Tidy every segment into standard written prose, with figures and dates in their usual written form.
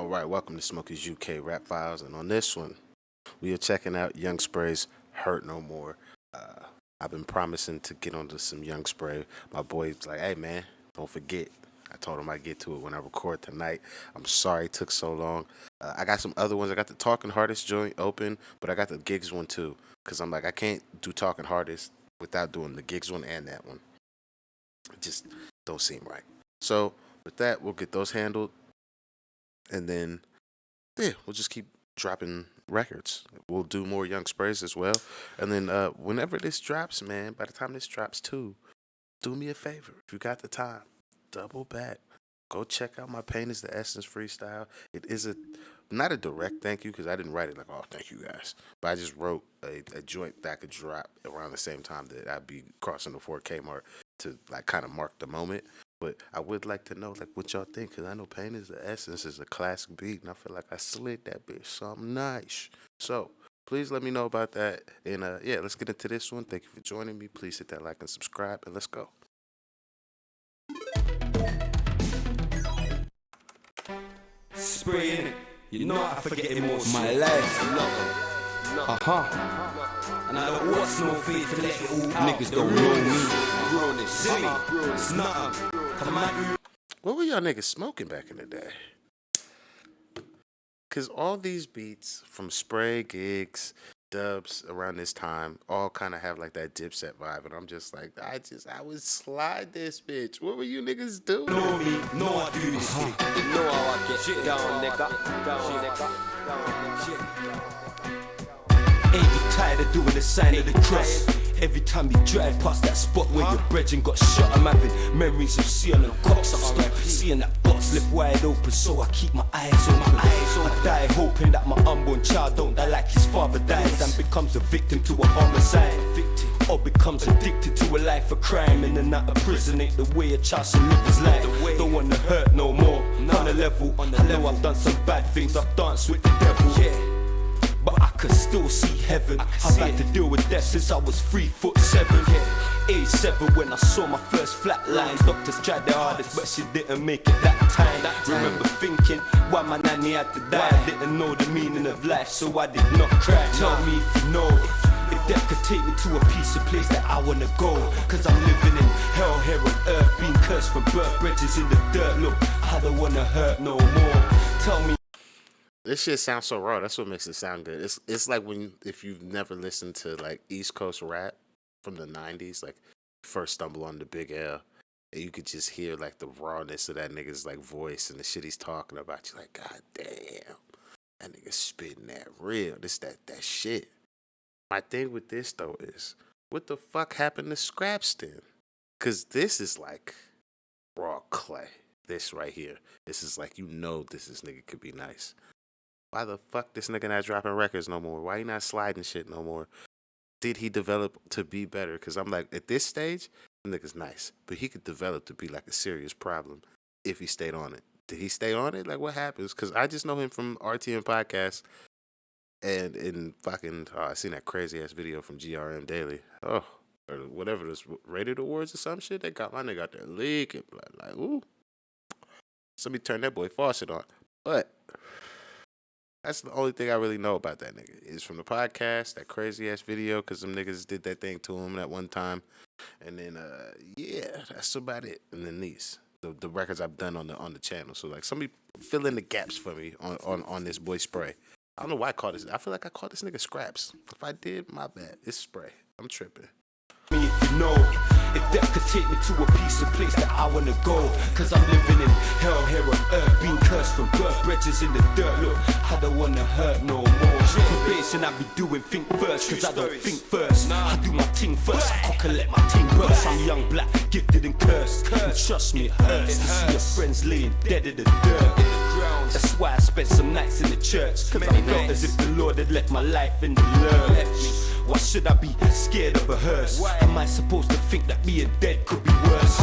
All right, welcome to Smokey's UK Rap Files, and on this one, we are checking out Young Spray's "Hurt No More." I've been promising to get onto some Young Spray. My boy's like, "Hey man, don't forget." I told him I'd get to it when I record tonight. I'm sorry it took so long. I got some other ones. I got the Talking Hardest joint open, but I got the Gigs one too, because I'm like, I can't do Talking Hardest without doing the Gigs one and that one. It just don't seem right. So with that, we'll get those handled. And then, yeah, we'll just keep dropping records. We'll do more Young Sprays as well. And then whenever this drops, man, by the time this drops too, do me a favor. If you got the time, double back. Go check out my Pain is the Essence freestyle. It is not a direct thank you because I didn't write it like, oh, thank you guys. But I just wrote a joint that I could drop around the same time that I'd be crossing the 4K mark to like kind of mark the moment. But I would like to know like what y'all think, because I know Pain is the Essence is a classic beat, and I feel like I slid that bitch something nice. So please let me know about that. And yeah, let's get into this one. Thank you for joining me. Please hit that like and subscribe, and let's go. Spraying it, you know I forget emotion. My life, and I don't watch no faith to let it all out. Niggas don't know me. Growing it, see me, it's nothing. What were y'all niggas smoking back in the day? Cause all these beats from Spray, Gigs, Dubs around this time all kind of have like that Dipset vibe, and I'm just like, I would slide this bitch. What were you niggas doing? Know me, know I do this shit. You know how I get shit down, nigga. Ain't you tired of doing the sign of the cross? Every time you drive past that spot where your brethren got shot, I'm having memories of seeing them cocks. I'm still seeing that box left wide open, so I keep my eyes on my eyes. I die hoping that my unborn child don't die like his father dies and becomes a victim to a homicide, or becomes addicted to a life of crime. In and out of prison ain't the way a child should live his life. Don't wanna hurt no more. On the level, I know I've done some bad things. I've danced with the devil. Yeah. But I could still see heaven. I've had to deal with death since I was 3'7". Age 7 when I saw my first flat line. Doctors tried their hardest but she didn't make it that time. Remember thinking why my nanny had to die. I didn't know the meaning of life, so I did not cry. Tell me if you know, if death could take me to a peaceful place that I wanna go. Cause I'm living in hell here on earth, being cursed from birth, bridges in the dirt. Look, I don't wanna hurt no more. Tell me. This shit sounds so raw. That's what makes it sound good. It's like if you've never listened to like East Coast rap from the 90s, like first stumble on the Big L, and you could just hear like the rawness of that nigga's like voice and the shit he's talking about. You're like, God damn, that nigga spitting that real. This that shit. My thing with this though is, what the fuck happened to Scrapston? Cause this is like raw clay. This right here. This is like, you know, this nigga could be nice. Why the fuck this nigga not dropping records no more? Why he not sliding shit no more? Did he develop to be better? Because I'm like, at this stage, the nigga's nice. But he could develop to be like a serious problem if he stayed on it. Did he stay on it? Like, what happens? Because I just know him from RTM Podcast and in fucking, I seen that crazy ass video from GRM Daily. Oh, or whatever, this Rated Awards or some shit. They got my nigga out there leaking. Like, ooh. Somebody turn that boy faucet on. But that's the only thing I really know about that nigga is from the podcast, that crazy ass video, because them niggas did that thing to him that one time. And then, yeah, that's about it. And then these, the records I've done on the channel. So like, somebody fill in the gaps for me on this boy Spray. I don't know why I call this. I feel like I call this nigga Scraps. If I did, my bad. It's Spray. I'm tripping. If you know, if death could take me to a peaceful place that I wanna go. Cause I'm living in hell here on earth, being cursed from birth, bridges in the dirt. Look, I don't wanna hurt no more. Probation I be doing think first, cause I don't think first. I do my thing first, I cock and let my ting burst. I'm young, black, gifted and cursed. And trust me, it hurts to see your friends laying dead in the dirt. That's why I spent some nights in the church. Cause I felt as if the Lord had left my life in the lurch. Why should I be scared of a hearse? Am I supposed to think that being dead could be worse?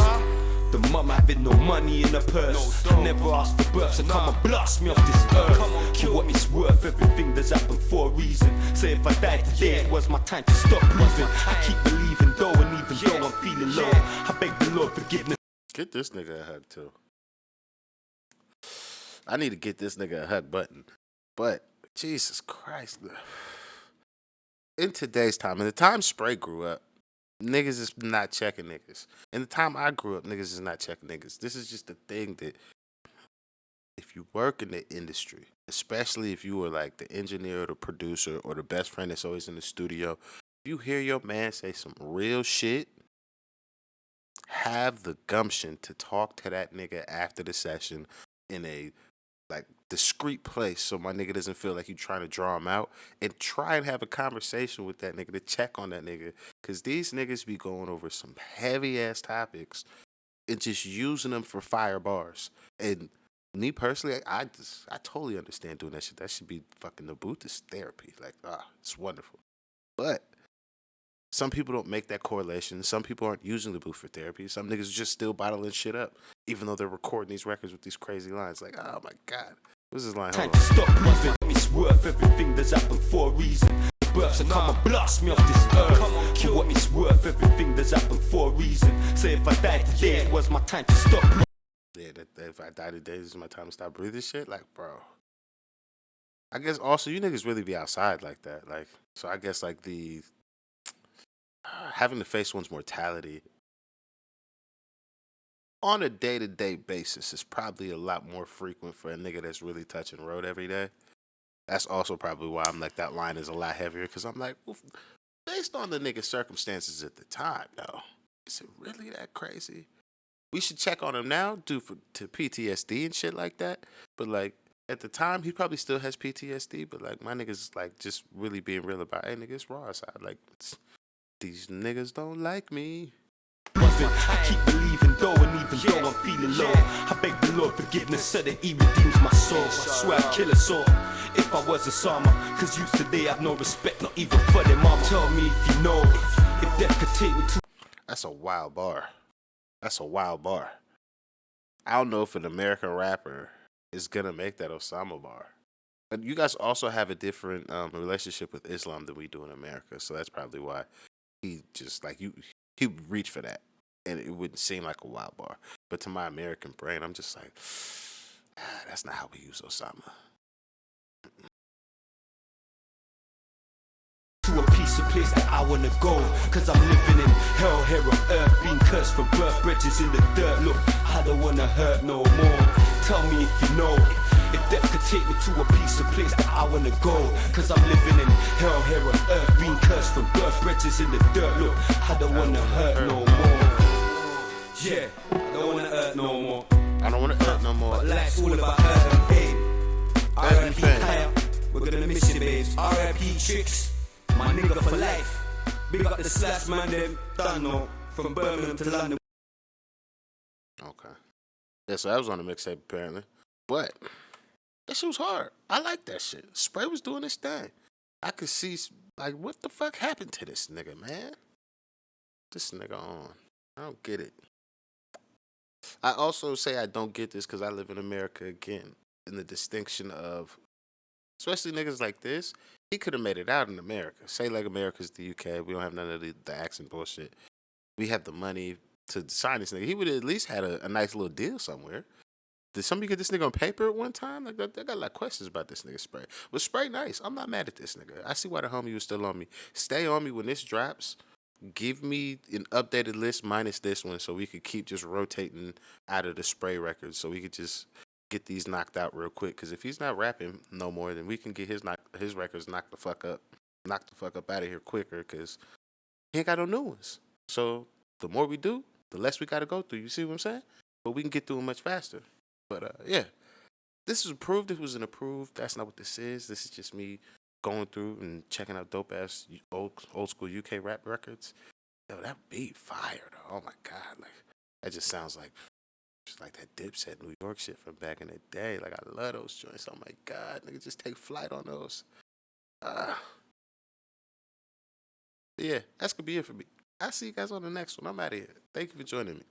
The mum having no money in her purse. I never asked for birth, so come and blast me off this earth. For what it's worth, everything does happen for a reason. So if I died today, it was my time to stop breathing. I keep believing though, and even though I'm feeling low, I beg the Lord forgiveness. Get this nigga a hug too. I need to get this nigga a hug button. But Jesus Christ, in today's time, in the time Spray grew up, niggas is not checking niggas. In the time I grew up, niggas is not checking niggas. This is just the thing that if you work in the industry, especially if you were like the engineer or the producer or the best friend that's always in the studio, if you hear your man say some real shit, have the gumption to talk to that nigga after the session in a like discreet place so my nigga doesn't feel like you trying to draw him out, and try and have a conversation with that nigga to check on that nigga, because these niggas be going over some heavy ass topics and just using them for fire bars. And me personally, I totally understand doing that shit. That should be fucking the Buddhist therapy. Like, it's wonderful. But some people don't make that correlation. Some people aren't using the booth for therapy. Some niggas just still bottling shit up, even though they're recording these records with these crazy lines. Like, oh my God. What's this line? Time to stop breathing. It's worth everything that's happened for a reason. Births are come and blast me off this earth. Come on, kill what it's worth everything that's happened for a reason. Say if I died today, it was my time to stop breathing. Yeah, that if I die today, this is my time to stop breathing shit. Like, bro. I guess also you niggas really be outside like that. Like, so I guess like the having to face one's mortality on a day-to-day basis is probably a lot more frequent for a nigga that's really touching road every day. That's also probably why I'm like, that line is a lot heavier, because I'm like, well, based on the nigga's circumstances at the time, though, is it really that crazy? We should check on him now, to PTSD and shit like that. But like, at the time, he probably still has PTSD, but like, my niggas like just really being real about, hey, nigga, it's raw outside. Like, these niggas don't like me. I keep believing though, and even though I'm feeling low, I beg the Lord forgiveness so that he redeems my soul. I swear I'd kill us all if I was a Sama, cause youths today have no respect, not even for their mama. Tell me if you know, if death could take me to... That's a wild bar. That's a wild bar. I don't know if an American rapper is gonna make that Osama bar. But you guys also have a different relationship with Islam than we do in America, so that's probably why he just like he would reach for that, and it wouldn't seem like a wild bar. But to my American brain, I'm just like, that's not how we use Osama. To a piece of place that I wanna go, cause I'm living in hell here on earth, being cursed from birth, bridges in the dirt. Look, I don't wanna hurt no more. Tell me if you know, if death could take me to a piece of place that I wanna go, cause I'm living in hell here on earth, being cursed from birth, bridges in the dirt. Look, I don't wanna hurt no more. Yeah, I don't wanna hurt no more. I don't wanna hurt no more. But life's all about hurt and pain. R.I.P. Kaya, we're gonna miss you, babes. R.I.P. Tricks, my nigga for life. Big up the slash man, them done no, from Birmingham to London. Okay. Yeah, so that was on the mixtape apparently. But that shit was hard. I like that shit. Spray was doing his thing. I could see, like, what the fuck happened to this nigga, man? This nigga on. I don't get it. I also say I don't get this because I live in America again. In the distinction of, especially niggas like this, he could have made it out in America. Say like America's the UK. We don't have none of the accent bullshit. We have the money to sign this nigga. He would have at least had a nice little deal somewhere. Did somebody get this nigga on paper at one time? Like, I got a lot of questions about this nigga Spray. But Spray nice. I'm not mad at this nigga. I see why the homie was still on me. Stay on me when this drops. Give me an updated list minus this one so we could keep just rotating out of the Spray records so we could just get these knocked out real quick. Because if he's not rapping no more, then we can get his records knocked the fuck up. Knocked the fuck up out of here quicker because he ain't got no new ones. So the more we do, the less we got to go through. You see what I'm saying? But we can get through them much faster. But yeah, this is approved. This wasn't approved. That's not what this is. This is just me going through and checking out dope ass old school UK rap records. Yo, that beat fire though. Oh my god, like that just sounds like just like that Dipset New York shit from back in the day. Like I love those joints. Oh my god, nigga, just take flight on those. Yeah, that's gonna be it for me. I'll see you guys on the next one. I'm out of here. Thank you for joining me.